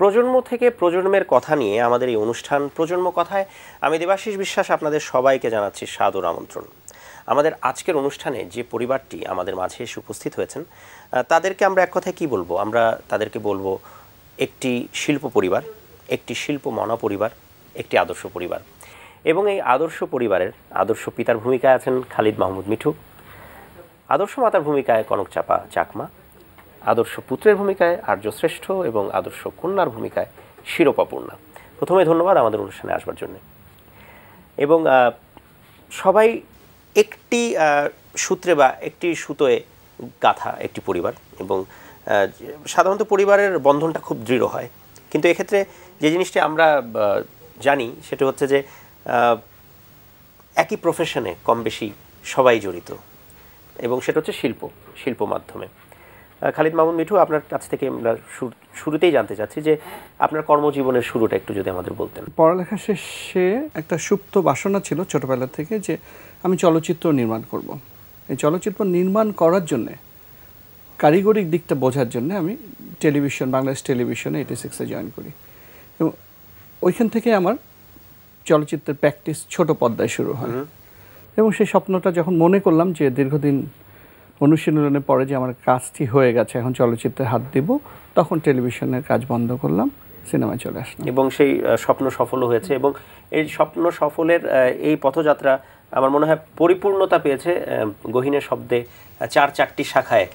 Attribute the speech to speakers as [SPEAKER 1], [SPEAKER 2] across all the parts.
[SPEAKER 1] প্রজন্ম থেকে প্রজন্মের কথা নিয়ে আমাদের এই অনুষ্ঠান প্রজন্ম কথায় আমি দেবাশিস বিশ্বাস আপনাদের সবাইকে জানাচ্ছি সাদর আমন্ত্রণ। আমাদের আজকের অনুষ্ঠানে যে পরিবারটি আমাদের মাঝে এসে উপস্থিত হয়েছেন তাদেরকে আমরা এক কথায় কি বলবো, আমরা তাদেরকে বলবো একটি শিল্প পরিবার, একটি শিল্প মনা পরিবার, একটি আদর্শ পরিবার। এবং এই আদর্শ পরিবারের আদর্শ পিতার ভূমিকায় আছেন খালিদ মাহমুদ মিঠু, আদর্শ মাতার ভূমিকায় কনক চাপা চাকমা, আদর্শ পুত্রের ভূমিকায় আর্য শ্রেষ্ঠ এবং আদর্শ কন্যার ভূমিকায় শিরোপা পূর্ণা। প্রথমে ধন্যবাদ আমাদের অনুষ্ঠানে আসবার জন্য। এবং সবাই একটি সূত্রে বা একটি সুতোয় গাথা একটি পরিবার, এবং সাধারণত পরিবারের বন্ধনটা খুব দৃঢ় হয়। কিন্তু এক্ষেত্রে যে জিনিসটি আমরা জানি সেটা হচ্ছে যে একই প্রফেশনে কম বেশি সবাই জড়িত, এবং সেটা হচ্ছে শিল্প মাধ্যমে। খালিদ মাহমুদ মিঠু, আপনার কাছ থেকে আমরা শুরুতেই জানতে চাচ্ছি যে আপনার কর্মজীবনের শুরুটা একটু যদি আমাদের বলতেন।
[SPEAKER 2] পড়ালেখা শেষে একটা সুপ্ত বাসনা ছিল ছোটবেলা থেকে যে আমি চলচ্চিত্র নির্মাণ করব। এই চলচ্চিত্র নির্মাণ করার জন্যে, কারিগরিক দিকটা বোঝার জন্য আমি বাংলাদেশ টেলিভিশনে 86-এ জয়েন করি, এবং ওইখান থেকে আমার চলচ্চিত্রের প্র্যাকটিস ছোট পর্দায় শুরু হয়। এবং সেই স্বপ্নটা যখন মনে করলাম যে দীর্ঘদিন অনুশীলনের পরে যে আমার কাজটি হয়ে গেছে, এখন চলচ্চিত্রে হাত দিব, তখন টেলিভিশনের কাজ বন্ধ করলাম, সিনেমায় চলে আসলাম।
[SPEAKER 1] এবং সেই স্বপ্ন সফল হয়েছে, এবং এই স্বপ্ন সফলের এই পথযাত্রা আমার মনে হয় পরিপূর্ণতা পেয়েছে গহীনের শব্দে 4টি শাখায়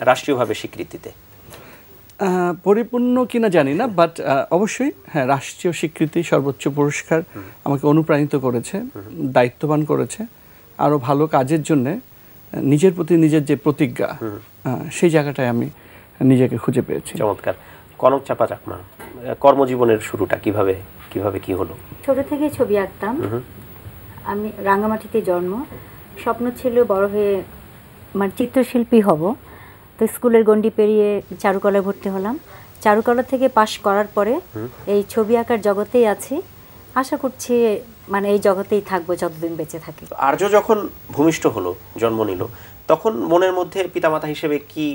[SPEAKER 1] রাষ্ট্রীয়ভাবে স্বীকৃতিতে।
[SPEAKER 2] পরিপূর্ণ কিনা জানি না, বাট অবশ্যই হ্যাঁ, রাষ্ট্রীয় স্বীকৃতি, সর্বোচ্চ পুরস্কার আমাকে অনুপ্রাণিত করেছে, দায়িত্ববান করেছে আরও ভালো কাজের জন্যে। নিজের প্রতি নিজের যে প্রতিজ্ঞা, সেই জায়গাটায় আমি নিজেকে খুঁজে পেয়েছি।
[SPEAKER 1] চমৎকার। কনক চাপা চাকমা, কর্মজীবনের শুরুটা কিভাবে কি হলো?
[SPEAKER 3] ছোট থেকে ছবি আঁকতাম। আমি রাঙ্গামাটিতে জন্ম, স্বপ্ন ছিল বড় হয়ে মানে চিত্রশিল্পী হব। তো স্কুলের গণ্ডি পেরিয়ে চারুকলায় ভর্তি হলাম। চারুকলা থেকে পাশ করার পরে এই ছবি আঁকার জগতেই আছি। আশা করছি মানে এই জগতেই থাকবো যতদিন বেঁচে থাকি।
[SPEAKER 1] আর্য যখন ভূমিষ্ঠ হলো, জন্ম নিল, তখন মনের মধ্যে পিতামাতা হিসেবে কি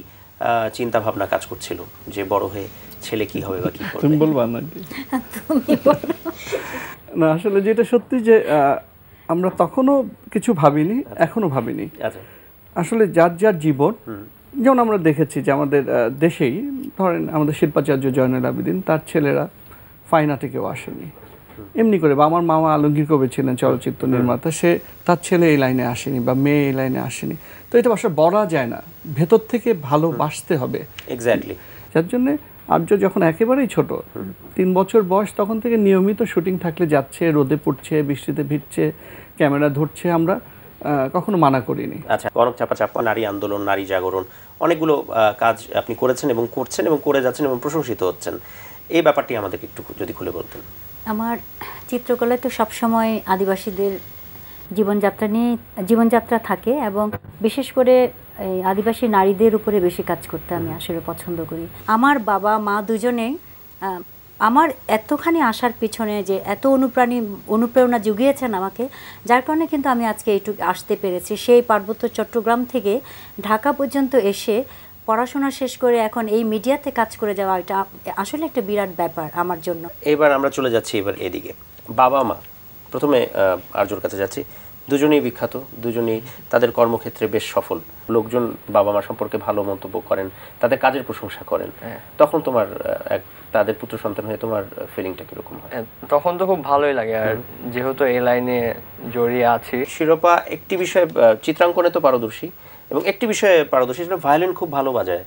[SPEAKER 1] চিন্তা ভাবনা কাজ করছিল যে বড় হয়ে ছেলে কি হবে বা কি করবে?
[SPEAKER 2] তুমি বলবা নাকি? না, আসলে যেটা সত্যি যে আমরা তখনও কিছু ভাবিনি, এখনো ভাবিনি। আসলে যার জীবন, যেমন আমরা দেখেছি যে আমাদের দেশেই ধরেন আমাদের শিল্পাচার্য জয়নুল আবেদিন, তার ছেলেরা ফাইন আর্টে কেউ আসেনি এমনি করে, বা আমার মামা আলমগীর কবি ছিলেন চলচ্চিত্র নির্মাতা, তার ছেলে এই লাইনে আসেনি বা মেয়ে এই লাইনে আসেনি। তো এটা আসলে বলা যায় না, ভেতর থেকে ভালোবাসতে হবে।
[SPEAKER 1] এক্স্যাক্টলি।
[SPEAKER 2] যার জন্যে আর্য যখন একেবারেই ছোট, 3 বছর বয়স, তখন থেকে নিয়মিত শুটিং থাকলে যাচ্ছে, রোদে পড়ছে, বৃষ্টিতে ভিজছে, ক্যামেরা ধরছে, আমরা কখনো মানা করিনি।
[SPEAKER 1] আচ্ছা, কনক চাপা চাকমা, নারী আন্দোলন, নারী জাগরণ, অনেকগুলো কাজ আপনি করেছেন এবং করছেন এবং করে যাচ্ছেন এবং প্রশংসিত হচ্ছেন। এই ব্যাপারটি আমাদেরকে একটু যদি খুলে বলতেন।
[SPEAKER 3] আমার চিত্রকলায় তো সবসময় আদিবাসীদের জীবনযাত্রা থাকে, এবং বিশেষ করে এই আদিবাসী নারীদের উপরে বেশি কাজ করতে আমি আসলে পছন্দ করি। আমার বাবা মা দুজনেই আমার এতখানি আসার পিছনে যে এত অনুপ্রেরণা জুগিয়েছেন আমাকে, যার কারণে কিন্তু আমি আজকে এইটুকু আসতে পেরেছি। সেই পার্বত্য চট্টগ্রাম থেকে ঢাকা পর্যন্ত এসে পড়াশোনা শেষ করে এখন এই মিডিয়াতে কাজ করে যাওয়া, এটা আসলে একটা বিরাট ব্যাপার আমার জন্য।
[SPEAKER 1] এবার আমরা চলে যাচ্ছি এদিকে। বাবা মা, প্রথমে আর্যর কাছে যাচ্ছি। দুজনেই বিখ্যাত, দুজনেই তাদের কর্মক্ষেত্রে বেশ সফল। লোকজন বাবা মা সম্পর্কে ভালো মন্তব্য করেন, তাদের কাজের প্রশংসা করেন। তখন তোমার তাদের পুত্র সন্তান হয়ে তোমার ফিলিংটা কিরকম হয়?
[SPEAKER 4] তখন তো খুব ভালোই লাগে, আর যেহেতু এই লাইনে জড়িয়ে আছি।
[SPEAKER 1] শিরোপা একটি বিষয়ে চিত্রাঙ্কনে তো পারদর্শী, এবং একটি বিষয়ে পারদর্শী, সেটা ভায়োলিন খুব ভালো বাজায়।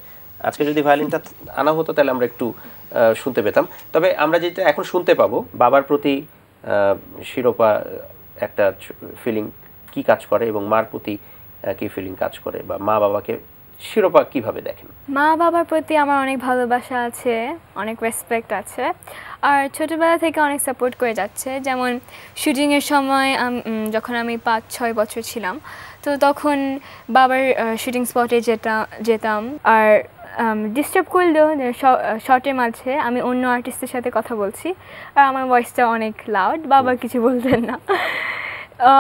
[SPEAKER 1] আজকে যদি ভায়োলিনটা আনা হতো তাহলে আমরা একটু শুনতে পেতাম। তবে আমরা যেটা এখন শুনতে পাবো, বাবার প্রতি শিরোপা একটা ফিলিং কি কাজ করে, এবং মার প্রতি কি ফিলিং কাজ করে, বা মা বাবাকে শিরোপা কিভাবে দেখেন?
[SPEAKER 5] মা বাবার প্রতি আমার অনেক ভালোবাসা আছে, অনেক রেসপেক্ট আছে, আর ছোটোবেলা থেকে অনেক সাপোর্ট করে যাচ্ছে। যেমন শুটিংয়ের সময় যখন আমি 5-6 বছর ছিলাম, তো তখন বাবার শুটিং স্পটে যেতাম, আর ডিস্টার্ব করলেও শর্টের মাঝে আমি অন্য আর্টিস্টের সাথে কথা বলছি আর আমার ভয়েসটা অনেক লাউড, বাবা কিছু বলতেন না।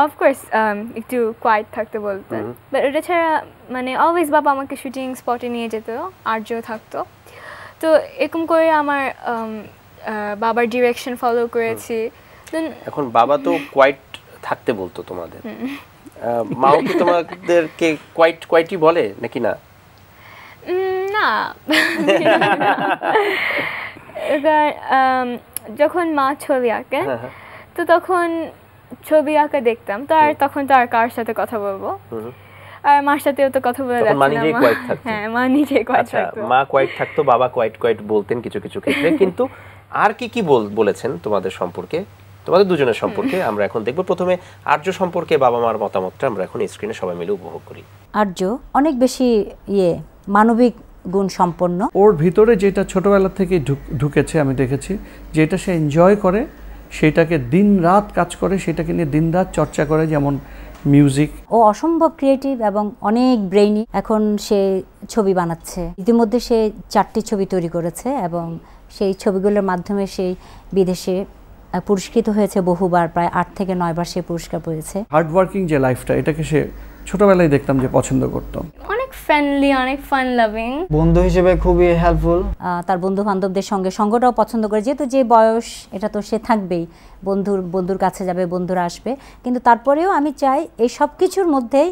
[SPEAKER 5] অফকোর্স একটু কোয়াইট থাকতে বলতেন, বাট ওটা ছাড়া মানে অলওয়েজ বাবা আমাকে শুটিং স্পটে নিয়ে যেত, আর্য থাকতো। তো এরকম করে আমার বাবার ডিরেকশন ফলো করেছি। Then
[SPEAKER 1] এখন বাবা তো কোয়াইট থাকতে বলতো তোমাদের, মাও কি তোমাদেরকে কোয়াইটই বলে নাকি না?
[SPEAKER 5] না, এবার যখন মা ছবি আঁকে তো তখন ছবি আঁকা দেখতাম, তো আর তখন তো আর কার সাথে কথা বলবো, আর মার সাথেও তো কথা বলে
[SPEAKER 1] তখন মা নিজেই কোয়াইট থাকতো।
[SPEAKER 5] হ্যাঁ, মা নিজেই কোয়াইট
[SPEAKER 1] আচ্ছা,
[SPEAKER 5] থাকতো।
[SPEAKER 1] মা কোয়াইট থাকতো, বাবা কোয়াইট বলতেন কিছু কিছু ক্ষেত্রে। কিন্তু আর কি বলেছেন তোমাদের সম্পর্কে, তোমাদের দুজনের সম্পর্কে আমরা এখন দেখব। প্রথমে আর্য সম্পর্কে বাবা মার মতামতটা আমরা এখন স্ক্রিনে সবাই মিলে উপভোগ করি।
[SPEAKER 3] আর্য অনেক বেশি মানবিক গুণ সম্পন্ন।
[SPEAKER 2] ওর ভিতরে যেটা ছোটবেলা থেকে ঢুকেছে আমি দেখেছি, যেটা সে এনজয় করে সেটাকে দিন রাত কাজ করে, সেটাকে নিয়ে দিন রাত চর্চা করে, যেমন মিউজিক।
[SPEAKER 3] ও অসম্ভব ক্রিয়েটিভ এবং অনেক ব্রেইনি। এখন সে ছবি বানাচ্ছে, ইতিমধ্যে সে 4টি ছবি তৈরি করেছে এবং সেই ছবিগুলোর মাধ্যমে সেই বিদেশে পুরস্কৃত হয়েছে বহুবার, প্রায় 8 থেকে 9 বার সে পুরস্কার পেয়েছে।
[SPEAKER 2] হার্ডওয়ার্কিং যে লাইফটা, এটাকে সে ছোটবেলায় দেখতাম যে পছন্দ করতো।
[SPEAKER 5] অনেক ফ্রেন্ডলি, অনেক ফান লাভিং,
[SPEAKER 6] বন্ধু হিসেবে খুবই হেল্পফুল।
[SPEAKER 3] তার বন্ধু বান্ধবদের সঙ্গটাও পছন্দ করে, যেহেতু যে বয়স এটা তো সে থাকবেই, বন্ধুর কাছে যাবে, বন্ধুরা আসবে। কিন্তু তারপরেও আমি চাই এই সব কিছুর মধ্যেই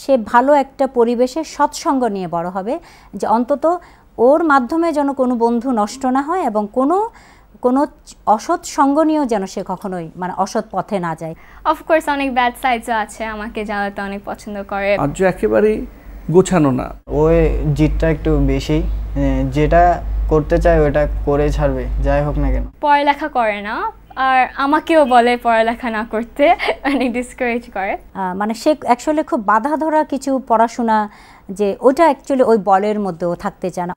[SPEAKER 3] সে ভালো একটা পরিবেশে সৎসঙ্গ নিয়ে বড় হবে, যে অন্তত ওর মাধ্যমে যেন কোনো বন্ধু নষ্ট না হয় এবং কোনো অসৎ সঙ্গ নিয়েও যেন সে কখনোই অসৎ পথে না যায়।
[SPEAKER 5] অফকোর্স অনেক ব্যাড সাইডসও আছে, আমাকে জ্বালাতে অনেক পছন্দ করে।
[SPEAKER 2] আর্য একেবারেই গোছানো না,
[SPEAKER 6] ওই জিতটা একটু বেশি, যেটা করতে চায় ওটা করে ছাড়বে যাই হোক না কেন।
[SPEAKER 5] পড়ালেখা করে না, আর আমাকেও বলে পড়ালেখা না করতে, অনেক ডিসকারেজ করে।
[SPEAKER 3] সে অ্যাকচুয়ালি খুব বাধা ধরা কিছু পড়াশোনা, যে ওটা অ্যাকচুয়ালি ওই বলের মধ্যেও থাকতে চায় না।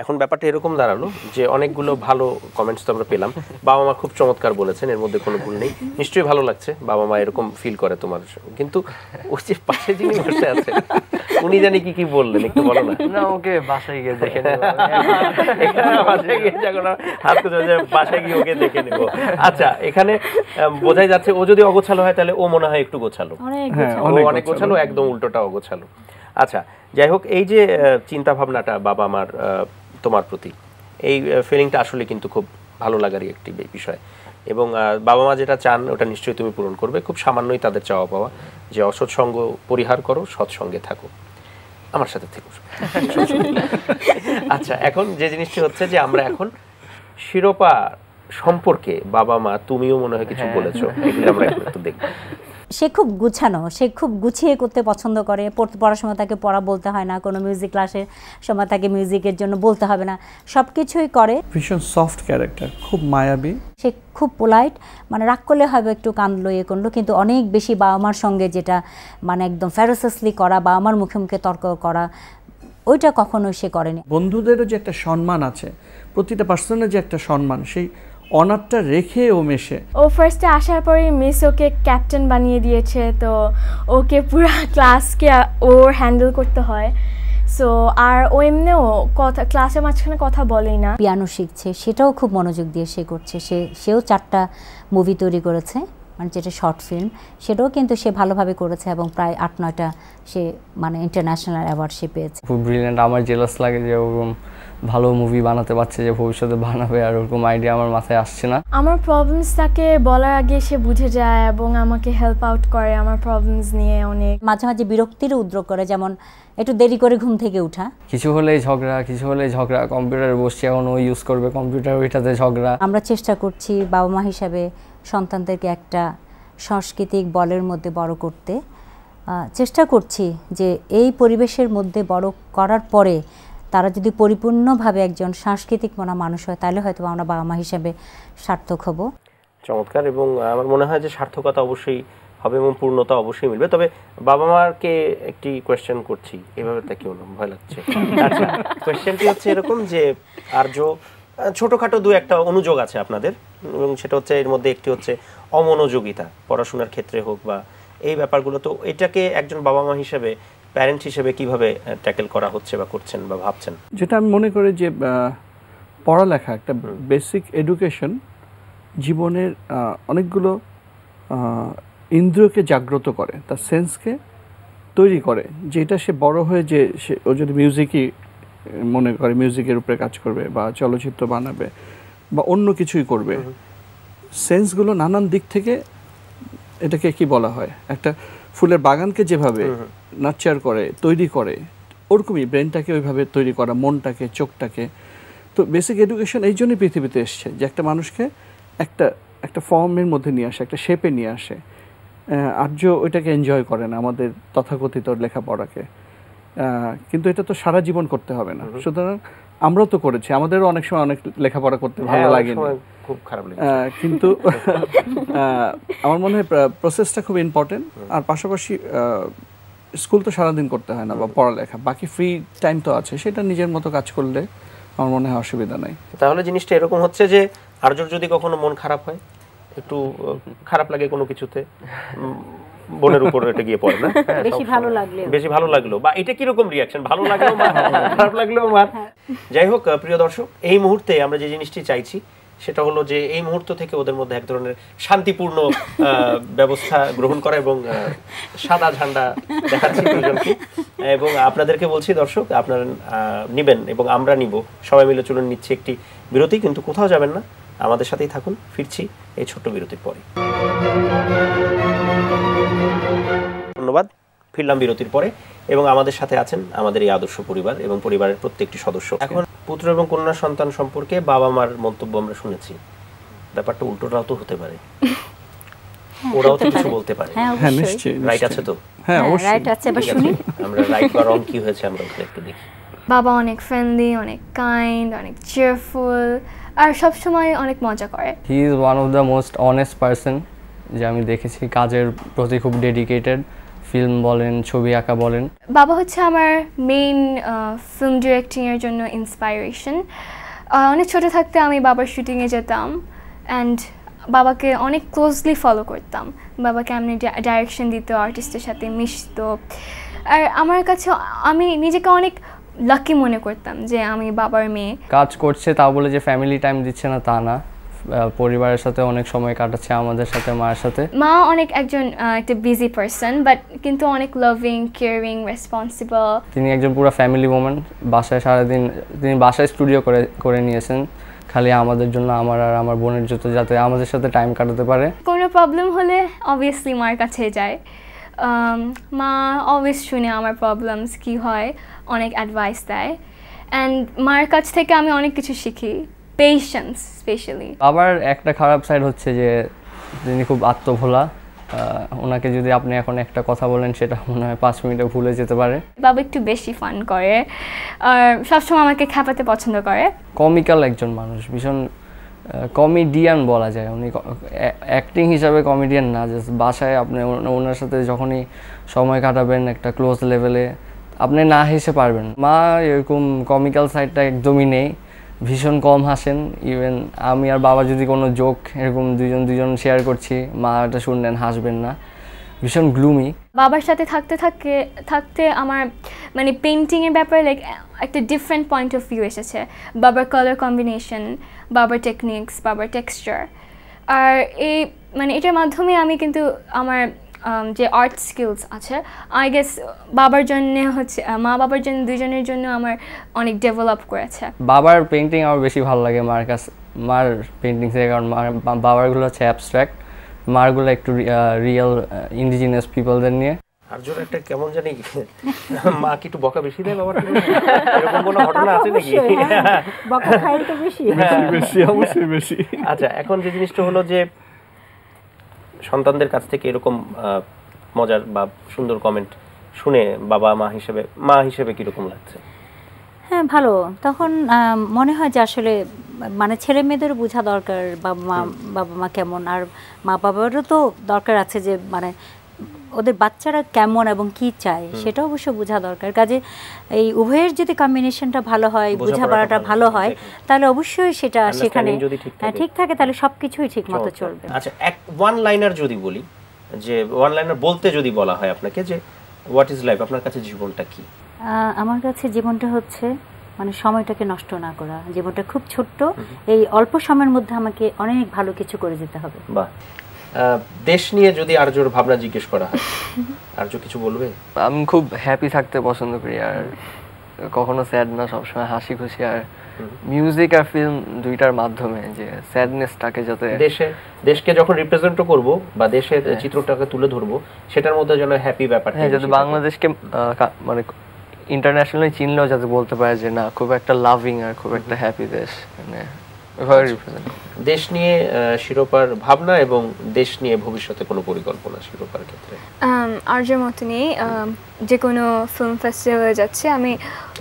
[SPEAKER 1] এখন ব্যাপারটা এরকম দাঁড়ালো যে অনেকগুলো ভালো কমেন্টস তো আমরা পেলাম, বাবা মা খুব চমৎকার বলেছেন, এর মধ্যে কোনো ভুল নেই। নিশ্চয়ই ভালো লাগছে বাবা মা এরকম ফিল করে তোমার, কিন্তু ওই যে পাশে যিনি বসে আছে উনি জানি কি বললেন একটু বলো না।
[SPEAKER 4] না, ওকে বাসায় গিয়ে দেখে নেব,
[SPEAKER 1] বাসায় গিয়ে যখন হাত করে বাসায় গিয়ে ওকে দেখে নেবো। আচ্ছা, এখানে বোঝাই যাচ্ছে ও যদি অগোছালো হয় তাহলে ও মনে হয় একটু গোছালো, অনেক গোছালো, একদম উল্টোটা অগোছালো। আচ্ছা, যাই হোক, এই যে চিন্তা ভাবনাটা বাবা মার তোমার প্রতি, এই ফিলিংটা আসলে কিন্তু খুব ভালো লাগারই একটি বিষয়। এবং বাবা মা যেটা চান ওটা নিশ্চয়ই তুমি পূরণ করবে। খুব সামান্যই তাদের চাওয়া পাওয়া, যে অসৎ সঙ্গ পরিহার করো, সৎসঙ্গে থাকো, আমার সাথে থেকো। আচ্ছা, এখন যে জিনিসটি হচ্ছে যে আমরা এখন শিরোপা সম্পর্কে বাবা মা তুমিও মনে হয় কিছু বলেছো, এগুলো আমরা একটু দেখব।
[SPEAKER 3] সে খুব গুছানো, সে খুব গুছিয়ে করতে পছন্দ করে। পড়ার সময় তাকে পড়া বলতে হয় না, কোনো মিউজিক ক্লাসের সময় তাকে মিউজিকের জন্য বলতে হবে না, সব কিছুই করে।
[SPEAKER 2] ভীষণ সফট ক্যারেক্টার, খুব মায়াবী।
[SPEAKER 3] সে খুব পোলাইট, রাগ করলে হবে একটু কাঁদলো, করলো, কিন্তু অনেক বেশি বাবা মার সঙ্গে যেটা একদম ফেরোসাসলি করা, বাবা মার মুখে মুখে তর্ক করা, ওইটা কখনোই সে করেনি।
[SPEAKER 2] বন্ধুদেরও যে একটা সম্মান আছে, প্রতিটা পার্সনের যে একটা সম্মান, সেই অনারটা রেখে ও মেশে।
[SPEAKER 7] ও ফার্স্টে আসার পরে মিস ওকে ক্যাপ্টেন বানিয়ে দিয়েছে, তো ওকে পুরো ক্লাসকে ওর হ্যান্ডেল করতে হয়। সো আর ও এমনিও ক্লাসের মাঝখানে কথা বলেই না।
[SPEAKER 3] পিয়ানো শিখছে, সেটাও খুব মনোযোগ দিয়ে সে করছে। সেও 4টা মুভি তৈরি করেছে, যেটা শর্ট ফিল্ম, সেটাও কিন্তু সে ভালোভাবে করেছে এবং প্রায় 8-9টা সে ইন্টারন্যাশনাল অ্যাওয়ার্ড সে পেয়েছে।
[SPEAKER 4] খুব ব্রিলিয়েন্ট। আমার জেলাস লাগে যে ওরকম ভালো মুভি বানাতে পারছে, যে ভবিষ্যতে বানাবে, আর ওরকম আইডিয়া আমার মাথায় আসছে না।
[SPEAKER 7] আমার প্রবলেমসটাকে বলার আগে সে বুঝে যায় এবং আমাকে হেল্প আউট করে আমার প্রবলেমস নিয়ে অনেক।
[SPEAKER 3] মাঝে মাঝে বিরক্তির উদ্রেক করে, যেমন একটু দেরি করে ঘুম থেকে ওঠা,
[SPEAKER 4] কিছু হলেই ঝগড়া, কম্পিউটারে বসছি এখন ও ইউজ করবে কম্পিউটার, ওইটাতে ঝগড়া।
[SPEAKER 3] আমরা চেষ্টা করছি বাবা মা হিসাবে সন্তানদেরকে একটা সাংস্কৃতিক বলের মধ্যে বড় করতে, চেষ্টা করছি যে এই পরিবেশের মধ্যে বড় করার পরে তারা যদি পরিপূর্ণভাবে একজন সাংস্কৃতিক মনা মানুষ হয়, তাহলে হয়তো আমরা বাবা মা হিসেবে সার্থক হব।
[SPEAKER 1] চমৎকার। এবং আমার মনে হয় যে সার্থকতা অবশ্যই হবে এবং পূর্ণতা অবশ্যই মিলবে। তবে বাবা মাকে একটি কোয়েশ্চেন করছি, এভাবে তা কেউ না, ভয় লাগছে। আচ্ছা, কোয়েশ্চেনটি হচ্ছে এরকম যে আর্য ছোটোখাটো 2-1টা অনুযোগ আছে আপনাদের, এবং সেটা হচ্ছে এর মধ্যে একটি হচ্ছে অমনোযোগিতা, পড়াশোনার ক্ষেত্রে হোক বা এই ব্যাপারগুলো। তো এটাকে একজন বাবা মা হিসেবে, প্যারেন্ট হিসেবে কিভাবে ট্যাকেল করা হচ্ছে বা করছেন বা ভাবছেন?
[SPEAKER 2] যেটা আমি মনে করি যে পড়ালেখা একটা বেসিক এডুকেশন জীবনের অনেকগুলো ইন্দ্রিয়কে জাগ্রত করে, তার সেন্সকে তৈরি করে, যেটা সে বড় হয়ে যে ও যদি মিউজিকই মনে করে মিউজিকের উপরে কাজ করবে বা চলচ্চিত্র বানাবে বা অন্য কিছুই করবে, সেন্সগুলো নানান দিক থেকে এটাকে কি বলা হয়, একটা ফুলের বাগানকে যেভাবে নার্চার করে তৈরি করে ওরকমই ব্রেনটাকে ওইভাবে তৈরি করা, মনটাকে, চোখটাকে। তো বেসিক এডুকেশন এই জন্যই পৃথিবীতে এসছে যে একটা মানুষকে একটা ফর্মের মধ্যে নিয়ে আসে, একটা শেপে নিয়ে আসে। আর্য ওইটাকে এনজয় করে না, আমাদের তথাকথিত লেখাপড়াকে, কিন্তু এটা তো সারা জীবন করতে হবে না। সুতরাং আমরাও তো করেছি, আমাদেরও অনেক সময় অনেক লেখাপড়া করতে ভালো লাগেনি,
[SPEAKER 1] খুব খারাপ লাগে,
[SPEAKER 2] কিন্তু আমার মনে হয় প্রসেসটা খুব ইম্পর্টেন্ট। আর পাশাপাশি স্কুল তো সারাদিন করতে হয় না বা পড়ালেখা, বাকি ফ্রি টাইম তো আছে, সেটা নিজের মতো কাজ করলে আমার মনে হয় অসুবিধা নাই।
[SPEAKER 1] তাহলে জিনিসটা এরকম হচ্ছে যে আর্যর যদি কখনো মন খারাপ হয়, একটু খারাপ লাগে কোনো কিছুতে, বোনের উপর এটা গিয়ে পড়ে না, বেশি ভালো লাগলো বা এটা কিরকম রিয়াকশন, ভালো লাগলো মা, খারাপ লাগলো মা। যাই হোক প্রিয় দর্শক, এই মুহূর্তে আমরা যে জিনিসটি চাইছি সেটা হলো যে এই মুহূর্ত থেকে ওদের মধ্যে এক ধরনের শান্তিপূর্ণ ব্যবস্থা গ্রহণ করা এবং সাদা ঝান্ডা দেখাচ্ছি দুজনকে, এবং আপনাদেরকে বলছি দর্শক আপনারা নিবেন এবং আমরা নিব, সবাই মিলে চলুন নিচ্ছি একটি বিরতি, কিন্তু কোথাও যাবেন না, আমাদের সাথেই থাকুন, ফিরছি এই ছোট্ট বিরতির পরে। ধন্যবাদ, ফিরলাম বিরতির পরে এবং আমাদের সাথে আছেন আমাদের এই আদর্শ পরিবার এবং পরিবারের প্রত্যেকটি সদস্য। এখন পুত্র এবং কন্যা সন্তান সম্পর্কে বাবা মার মন্তব্য আমরা শুনেছি, ব্যাপারটা উল্টোটাও তো হতে পারে, ওরাও তো কিছু বলতে পারে,
[SPEAKER 2] হ্যাঁ নিশ্চয়ই,
[SPEAKER 1] রাইট আছে তো?
[SPEAKER 2] হ্যাঁ অবশ্যই
[SPEAKER 3] রাইট আছে, এবার শুনি
[SPEAKER 1] আমরা রাইট বা রং কি হয়েছে আমরা একটু দেখি।
[SPEAKER 5] বাবা অনেক ফ্রেন্ডলি, অনেক কাইন্ড, অনেক চিয়ারফুল, আর সবসময় অনেক মজা করে।
[SPEAKER 4] He is one of the most honest person যে আমি দেখেছি, কাজের প্রতি খুব ডেডিকেটেড, ফিল্ম বলেন, ছবি আঁকা বলেন।
[SPEAKER 5] বাবা হচ্ছে আমার মেইন ফিল্ম ডিরেক্টিংয়ের জন্য ইন্সপাইরেশন। অনেক ছোটো থাকতে আমি বাবার শুটিংয়ে যেতাম অ্যান্ড বাবাকে অনেক ক্লোজলি ফলো করতাম, বাবাকে আমি ডাইরেকশন দিত, আর্টিস্টের সাথে মিশতো, আর আমার কাছে আমি নিজেকে অনেক লাকি মনে করতাম যে আমি বাবার মেয়ে।
[SPEAKER 4] কাজ করছে তা বলে যে ফ্যামিলি টাইম দিচ্ছে না তা না, পরিবারের সাথে অনেক সময় কাটাচ্ছে, আমাদের সাথে, মায়ের সাথে।
[SPEAKER 5] মা অনেক একজন একটা বিজি পারসন, বাট কিন্তু অনেক লাভিং, কেয়ারিং, রেসপন্সিবল।
[SPEAKER 4] তিনি একজন পুরো ফ্যামিলি ওম্যান, বাসায় সারাদিন তিনি বাসায় স্টুডিও করে নিয়েছেন খালি আমাদের জন্য, আমার আর আমার বোনের জন্য, যাতে আমাদের সাথে টাইম কাটাতে পারে।
[SPEAKER 5] কোনো প্রবলেম হলে অবভিয়াসলি মার কাছে যায়, মা অলওয়েজ শুনে আমার প্রবলেমস কী হয়, অনেক অ্যাডভাইস দেয়, অ্যান্ড মার কাছ থেকে আমি অনেক কিছু শিখি, পেশেন্স স্পেশালি।
[SPEAKER 4] আবার একটা খারাপ সাইড হচ্ছে যে তিনি খুব আত্মভোলা, ওনাকে যদি আপনি এখন একটা কথা বলেন সেটা মনে হয় 5 মিনিটে ভুলে যেতে পারে।
[SPEAKER 5] বাবা একটু বেশি ফান করে আর সবসময় আমাকে খেপাতে পছন্দ করে।
[SPEAKER 4] কমিক্যাল একজন মানুষ, ভীষণ কমেডিয়ান বলা যায়, উনি অ্যাক্টিং হিসাবে কমেডিয়ান না, জাস্ট বাসায় আপনি ওনার সাথে যখনই সময় কাটাবেন একটা ক্লোজ লেভেলে আপনি না হেসে পারবেন। মা এরকম কমিক্যাল সাইডটা একদমই নেই, ভীষণ কম হাসেন, ইভেন আমি আর বাবা যদি কোনো জোক এরকম দুজন শেয়ার করছি, মা এটা শুনলেন হাসবেন না, ভীষণ গ্লুমি।
[SPEAKER 5] বাবার সাথে থাকতে আমার মানে পেন্টিংয়ের ব্যাপারে লাইক একটা ডিফারেন্ট পয়েন্ট অফ ভিউ এসেছে, বাবার কালার কম্বিনেশন, বাবার টেকনিক্স, বাবার টেক্সচার, আর এই মানে এটার মাধ্যমে আমি কিন্তু আমার যে আর্ট স্কিলস আছে আই গেস বাবার জন্য হচ্ছে, মা বাবার জন্য দুজনের জন্য আমার অনেক ডেভেলপ করেছে।
[SPEAKER 4] বাবার পেন্টিং আমার বেশি ভালো লাগে মার পেন্টিং থেকে, কারণ বাবারগুলো হচ্ছে অ্যাবস্ট্রাক্ট, মারগুলো একটু রিয়েল ইন্ডিজিনাস পিপলদের নিয়ে।
[SPEAKER 1] আর জোর একটা কেমন জানি মা কি একটু বকা বেশি দেয় বাবার, এরকম কোনো ঘটনা আছে নাকি?
[SPEAKER 3] বকা খায় তো বেশি,
[SPEAKER 2] বেশি অবশ্যই বেশি।
[SPEAKER 1] আচ্ছা, এখন যে জিনিসটা হলো যে সন্তানদের কাছ থেকে এরকম মজার বা সুন্দর কমেন্ট শুনে মা হিসেবে কিরকম লাগছে?
[SPEAKER 3] হ্যাঁ ভালো, তখন মনে হয় যে আসলে মানে ছেলে মেয়েদেরও বোঝা দরকার বাবা মা কেমন, আর মা বাবারও তো দরকার আছে যে মানে ওদের বাচ্চারা কেমন এবং কি চায় সেটা অবশ্য বোঝা দরকার। কাজে এই উভয়ের যদি কম্বিনেশনটা ভালো হয়, বোঝাপড়াটা ভালো হয়, তাহলে অবশ্যই সেটা সেখানে ঠিক থাকে, তাহলে সবকিছুই ঠিক মতো চলবে।
[SPEAKER 1] আচ্ছা, ওয়ান লাইনার যদি বলি, যে ওয়ান লাইনার বলতে যদি বলা হয় আপনাকে যে হোয়াট ইজ লাইফ, আপনার কাছে জীবনটা কি?
[SPEAKER 3] আমার কাছে জীবনটা হচ্ছে মানে সময়টাকে নষ্ট না করা, জীবনটা খুব ছোট্ট, এই অল্প সময়ের মধ্যে আমাকে অনেক ভালো কিছু করে যেতে হবে।
[SPEAKER 1] বাহ। দেশ নিয়ে যদি আর্যর ভাবনা জিজ্ঞেস করা হয়, আর্য কিছু বলবে?
[SPEAKER 4] আমি খুব হ্যাপি থাকতে পছন্দ করি, আর কখনো স্যাড না, সবসময় হাসি খুশি। আর মিউজিক আর ফিল্ম দুইটার মাধ্যমে যে স্যাডনেসটাকে যাতে
[SPEAKER 1] দেশকে যখন রিপ্রেজেন্টও করব বা দেশের চিত্রটাকে তুলে ধরবো, সেটার মধ্যে যেন হ্যাপি ব্যাপারটা,
[SPEAKER 4] যাতে বাংলাদেশকে মানে ইন্টারন্যাশনালি চিনলেও যাতে বলতে পারে যে না, খুব একটা লাভিং আর খুব একটা হ্যাপি দেশ, মানে
[SPEAKER 1] দেশ নিয়ে শিরোপার ভাবনা এবং দেশ নিয়ে ভবিষ্যতে কোনো পরিকল্পনা শিরোপার ক্ষেত্রে?
[SPEAKER 5] আর্যর মতনই যে কোনো ফিল্ম ফেস্টিভ্যালে যাচ্ছে আমি।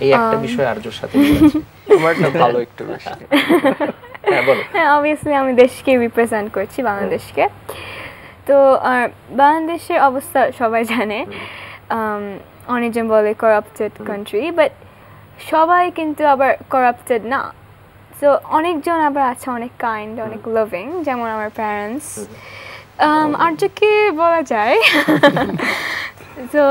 [SPEAKER 1] এই একটা বিষয় আর্যর সাথে
[SPEAKER 4] তোমারটা ভালো একটু বেশি।
[SPEAKER 1] হ্যাঁ বলো।
[SPEAKER 5] হ্যাঁ, অবভিয়াসলি আমি দেশকে রিপ্রেজেন্ট করছি, বাংলাদেশকে। তো বাংলাদেশের অবস্থা সবাই জানে, অনেকজন বলে করাপ্টেড কান্ট্রি, বাট সবাই কিন্তু আবার করাপ্টেড না। তো অনেকজন আবার আছে অনেক কাইন্ড, অনেক লাভিং, যেমন আমার প্যারেন্টস। আর্যকে বলা যায়। তো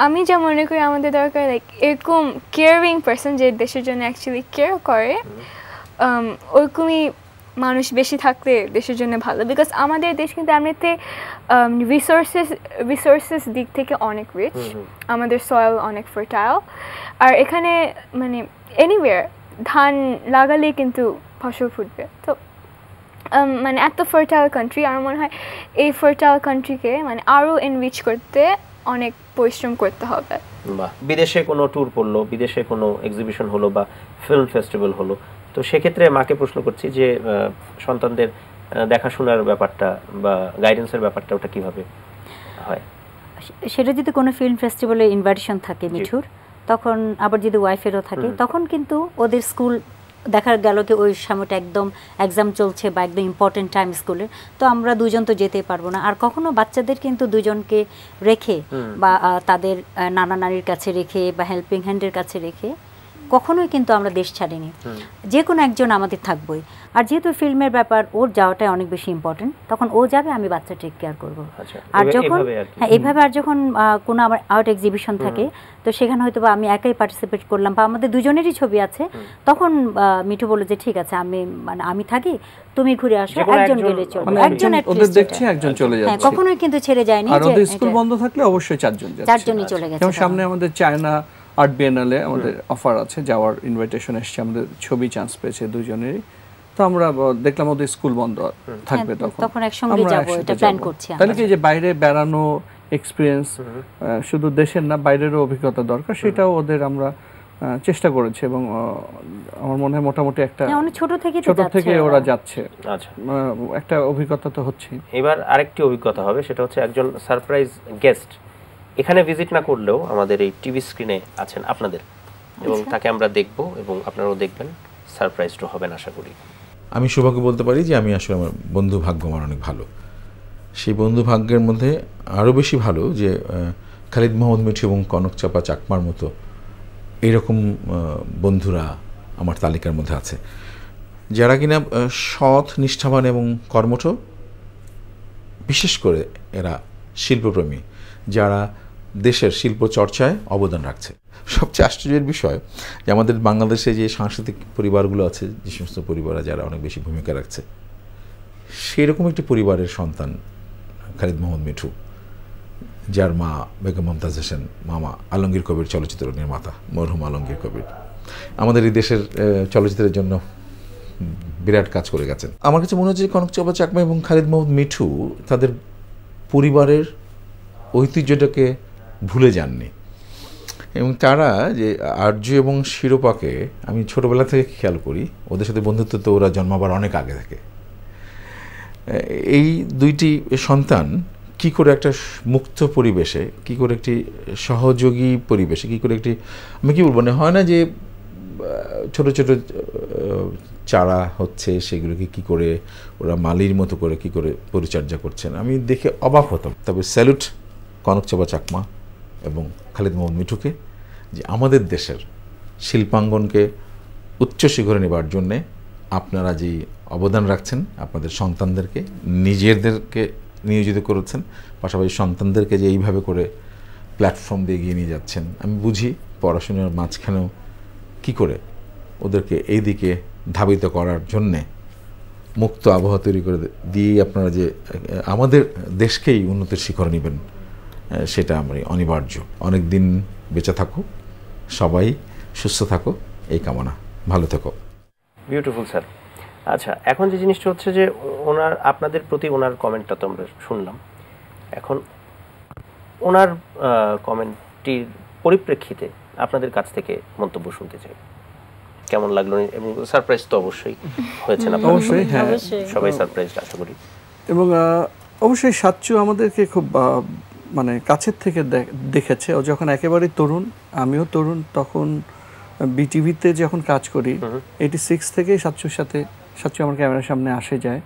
[SPEAKER 5] আমি যা মনে করি আমাদের দরকার লাইক এরকম কেয়ারিং পার্সন যে দেশের জন্য অ্যাকচুয়ালি কেয়ার করে, ওরকমই মানুষ বেশি থাকলে দেশের জন্য ভালো। বিকজ আমাদের দেশ কিন্তু এমনিতে রিসোর্সেস দিক থেকে অনেক রিচ, আমাদের সয়েল অনেক ফার্টাইল। আর এখানে মানে এনিওয়্যার ধান লাগালেই কিন্তু ফসল ফুটবে। তো মানে এত ফার্টাইল কান্ট্রি, আমার মনে হয় এই ফার্টাইল কান্ট্রিকে মানে আরও এনরিচ করতে অনেক পরিশ্রম করতে হবে।
[SPEAKER 1] বিদেশে কোনো ট্যুর পড়লো, বিদেশে কোনো এক্সিবিশন হলো বা ফিল্ম ফেস্টিভ্যাল হলো, তো সেক্ষেত্রে মাকে প্রশ্ন করছি যে সন্তানদের দেখাশোনার ব্যাপারটা বা গাইডেন্সের ব্যাপারটা ওটা কিভাবে হয়?
[SPEAKER 3] সেটা যদি কোনো ফিল্ম ফেস্টিভ্যালে ইনভাইটেশন থাকে মিঠুর, তখন আবার যদি ওয়াইফেরও থাকে, তখন কিন্তু ওদের স্কুল দেখা গেল কি ওই সময়টা একদম এক্সাম চলছে বা একদম ইম্পর্টেন্ট টাইম স্কুলের, তো আমরা দুজন তো যেতে পারবো না। আর কখনো বাচ্চাদের কিন্তু দুজনকে রেখে বা তাদের নানা নানির কাছে রেখে বা হেল্পিং হ্যান্ডের কাছে রেখে কখনোই কিন্তু আমরা দেশ ছাড়িনি, যে কোনো একজন আমাদের থাকবোই। আর যেহেতু ফিল্মের ব্যাপার, ওর যাওয়াটাই অনেক বেশি ইম্পর্টেন্ট, তখন ও যাবে, আমি বাচ্চা টেক কেয়ার করবো। আর যখন এইভাবে আর যখন কোনো আমার আর্ট এক্সিবিশন থাকে, তো সেখানে হয়তো বা আমি একাই পার্টিসিপেট করলাম বা আমাদের দুজনেরই ছবি আছে, তখন মিঠু বলে যে ঠিক আছে আমি থাকি, তুমি ঘুরে আসো, একজন গেলে চলবে, একজন
[SPEAKER 2] ওদের দেখছি একজন চলে যাচ্ছে।
[SPEAKER 3] হ্যাঁ, কখনোই কিন্তু ছেড়ে যায়নি।
[SPEAKER 2] আর ওদের স্কুল বন্ধ থাকলে অবশ্যই চারজনই
[SPEAKER 3] চলে গেছে।
[SPEAKER 2] যেমন সামনে আমাদের চায়না আর্ট বিয়েনালে আমাদের অফার আছে, যাওয়ার ইনভাইটেশন এসেছে, আমাদের ছবি চান্স পেয়েছে দুজনেরই। তো আমরা দেখলাম ওদের স্কুল বন্ধ থাকবে, তখন
[SPEAKER 3] একসঙ্গে যাব, এটা প্ল্যান করছি।
[SPEAKER 2] তাহলে কি যে বাইরে বেড়ানো এক্সপিরিয়েন্স শুধু দেশের না, বাইরেরও অভিজ্ঞতা দরকার, সেটাও ওদের আমরা চেষ্টা করেছি এবং আমার মনে হয় মোটামুটি একটা
[SPEAKER 3] ছোট থেকে
[SPEAKER 2] ওরা যাচ্ছে।
[SPEAKER 1] আচ্ছা,
[SPEAKER 2] একটা অভিজ্ঞতা তো হচ্ছে।
[SPEAKER 1] এবার আরেকটি অভিজ্ঞতা হবে, সেটা হচ্ছে একজন সারপ্রাইজ গেস্ট এখানে ভিজিট না করলেও আমাদের এই টিভি স্ক্রিনে আছেন আপনাদের, এবং তাকে আমরা দেখব এবং আপনারাও দেখবেন, সারপ্রাইজড হবেন আশা করি।
[SPEAKER 8] আমি সৌভাগ্য বলতে পারি যে আমি আসলে আমার বন্ধু ভাগ্য আমার অনেক ভালো। সেই বন্ধু ভাগ্যের মধ্যে আরও বেশি ভালো যে খালিদ মোহাম্মদ মিঠু এবং কনক চাপা চাকমার মতো এইরকম বন্ধুরা আমার তালিকার মধ্যে আছে, যারা কিনা সৎ, নিষ্ঠাবান এবং কর্মঠ, বিশেষ করে এরা শিল্পপ্রেমী, যারা দেশের শিল্প চর্চায় অবদান রাখছে। সবচেয়ে আশ্চর্যের বিষয় যে আমাদের বাংলাদেশে যে সাংস্কৃতিক পরিবারগুলো আছে, যে সমস্ত পরিবার যারা অনেক বেশি ভূমিকা রাখছে, সেরকম একটি পরিবারের সন্তান খালিদ মোহাম্মদ মিঠু, যার মা বেগম মমতাজ হোসেন, মামা আলমগীর কবির চলচ্চিত্র নির্মাতা মরহুম আলমগীর কবির আমাদের এই দেশের চলচ্চিত্রের জন্য বিরাট কাজ করে গেছেন। আমার কাছে মনে হচ্ছে কনক চাপা চাকমা এবং খালিদ মোহাম্মদ মিঠু তাদের পরিবারের ঐতিহ্যটাকে ভুলে যাননি, এবং তারা যে আর্য এবং শিরোপাকে আমি ছোটোবেলা থেকে খেয়াল করি, ওদের সাথে বন্ধুত্ব তো ওরা জন্মাবার অনেক আগে থেকে। এই দুইটি সন্তান কি করে একটা মুক্ত পরিবেশে, কি করে একটি সহযোগী পরিবেশে, কি করে একটি, আমি কি বলবো, না হয় না যে ছোট ছোট চারা হচ্ছে, সেগুলোকে কি করে ওরা মালির মতো করে কি করে পরিচর্যা করছেন, আমি দেখে অবাক হতাম। তবে স্যালুট কনক চাপা চাকমা এবং খালিদ মোহাম্মদ মিঠুকে, যে আমাদের দেশের শিল্পাঙ্গনকে উচ্চ শিখরে নেবার জন্যে আপনারা যে অবদান রাখছেন, আপনাদের সন্তানদেরকে, নিজেদেরকে নিয়োজিত করেছেন, পাশাপাশি সন্তানদেরকে যে এইভাবে করে প্ল্যাটফর্ম দিয়ে এগিয়ে নিয়ে যাচ্ছেন। আমি বুঝি পড়াশোনার মাঝখানেও কী করে ওদেরকে এই দিকে ধাবিত করার জন্যে মুক্ত আবহাওয়া তৈরি করে দিয়ে আপনারা যে আমাদের দেশকেই উন্নতির শিখরে নেবেন, সেটা আমি অনিবার্য। অনেক দিন বেঁচে থাকুক সবাই সুস্থ থাকো এই কামনা, ভালো থেকো।
[SPEAKER 1] Beautiful sir. আচ্ছা, এখন যে জিনিসটা হচ্ছে যে ওনার আপনাদের প্রতি ওনার কমেন্টটা তো আমরা শুনলাম, এখন ওনার কমেন্টটির পরিপ্রেক্ষিতে আপনাদের কাছ থেকে মন্তব্য শুনতে চাই। কেমন লাগলো? এবং সারপ্রাইজ তো অবশ্যই হয়েছেন আপনারা,
[SPEAKER 2] অবশ্যই, হ্যাঁ,
[SPEAKER 1] সবাই সারপ্রাইজ আশা করি।
[SPEAKER 2] এবং অবশ্যই সাচ্চু আমাদেরকে খুব মানে কাছের থেকে দেখেছে। ও যখন একেবারে তরুণ, আমিও তরুণ, তখন বিটিভিতে যখন কাজ করি 86 থেকেই সাচ্চু আমার ক্যামেরার সামনে আসে যায়,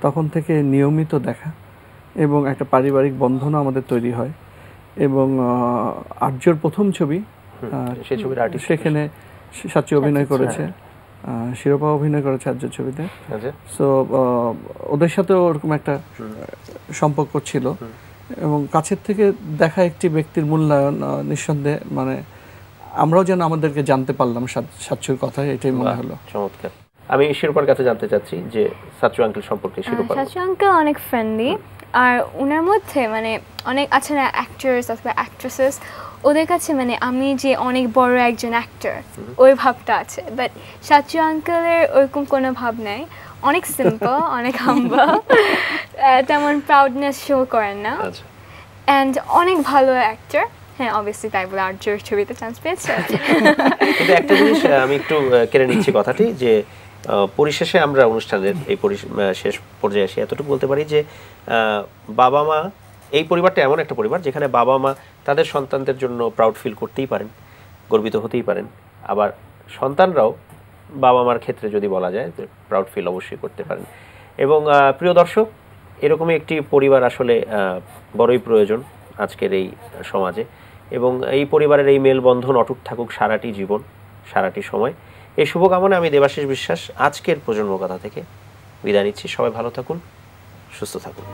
[SPEAKER 2] তখন থেকে নিয়মিত দেখা এবং একটা পারিবারিক বন্ধনও আমাদের তৈরি হয়। এবং আর্যর প্রথম ছবি, সেখানে সাচ্চু অভিনয় করেছে, শিরোপা অভিনয় করেছে আর্যর ছবিতে। সো ওদের সাথেও ওরকম একটা সম্পর্ক ছিল এবং কাছের থেকে দেখা একটি ব্যক্তির মূল্যায়ন নিঃসন্দেহে, মানে আমরাও যেন আমাদেরকে জানতে পারলাম সাচ্চুর কথা, এটাই মনে হলো।
[SPEAKER 1] চমৎকার। আমি শিরোপার কাছে জানতে চাচ্ছি যে সাচ্চু আঙ্কেল সম্পর্কে। শিরোপা
[SPEAKER 5] সাচ্চু আঙ্কেল অনেক ফ্রেন্ডলি, আর ওনার মধ্যে মানে অনেক আছে না অ্যাক্টরস অথবা অ্যাক্ট্রেসেস, ওদের কাছে মানে আমি যে অনেক বড় একজন অ্যাক্টর ওই ভাবটা আছে, বাট সাচ্চু আঙ্কেলের ওরকম কোনো ভাব নাই, অনেক সিম্পল, অনেক হাম্বল, তেমন প্রাউডনেস শো করেন না, অ্যান্ড অনেক ভালো অ্যাক্টর। হ্যাঁ, অবভিয়াসলি তাই বলে আর্যর ছবিতে চান্স পেয়েছে।
[SPEAKER 1] কিন্তু একটা জিনিস আমি একটু কেড়ে নিচ্ছি কথাটি, যে পরিশেষে আমরা অনুষ্ঠানের এই শেষ পর্যায়ে এসে এতটুকু বলতে পারি যে বাবা মা, এই পরিবারটা এমন একটা পরিবার যেখানে বাবা মা তাদের সন্তানদের জন্য প্রাউড ফিল করতেই পারেন, গর্বিত হতেই পারেন, আবার সন্তানরাও বাবা মার ক্ষেত্রে যদি বলা যায় প্রাউড ফিল অবশ্যই করতে পারেন। এবং প্রিয় দর্শক, এরকমই একটি পরিবার আসলে বড়ই প্রয়োজন আজকের এই সমাজে, এবং এই পরিবারের এই মেলবন্ধন অটুট থাকুক সারাটি জীবন, সারাটি সময়। এই শুভকামনা আমি দেবাশিস বিশ্বাস আজকের প্রজন্ম কথা থেকে বিদায় নিচ্ছি। সবাই ভালো থাকুন, সুস্থ থাকুন।